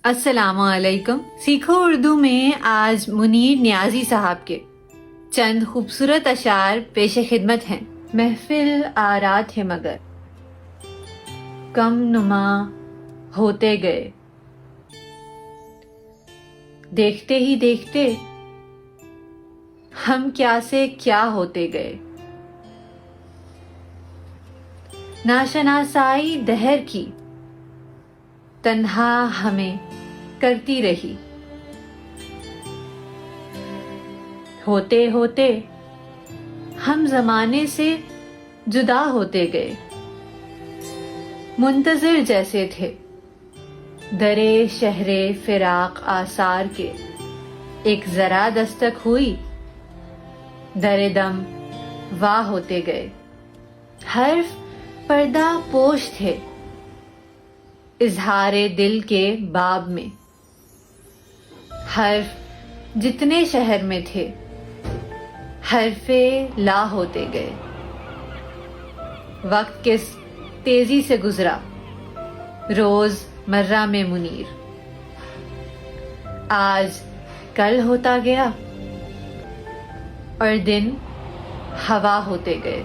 السلام علیکم. سیکھو اردو میں آج منیر نیازی صاحب کے چند خوبصورت اشعار پیش خدمت ہیں. محفل آرات ہے مگر کم نما ہوتے گئے، دیکھتے ہی دیکھتے ہم کیا سے کیا ہوتے گئے. ناشناسائی دہر کی تنہا ہمیں کرتی رہی، ہوتے ہوتے ہم زمانے سے جدا ہوتے گئے. منتظر جیسے تھے درے شہر فراق آثار کے، ایک ذرا دستک ہوئی در دم واہ ہوتے گئے. حرف پردہ پوش تھے اظہار دل کے باب میں، حرف جتنے شہر میں تھے حرف لا ہوتے گئے. وقت کس تیزی سے گزرا روز مرہ میں منیر، آج کل ہوتا گیا اور دن ہوا ہوتے گئے.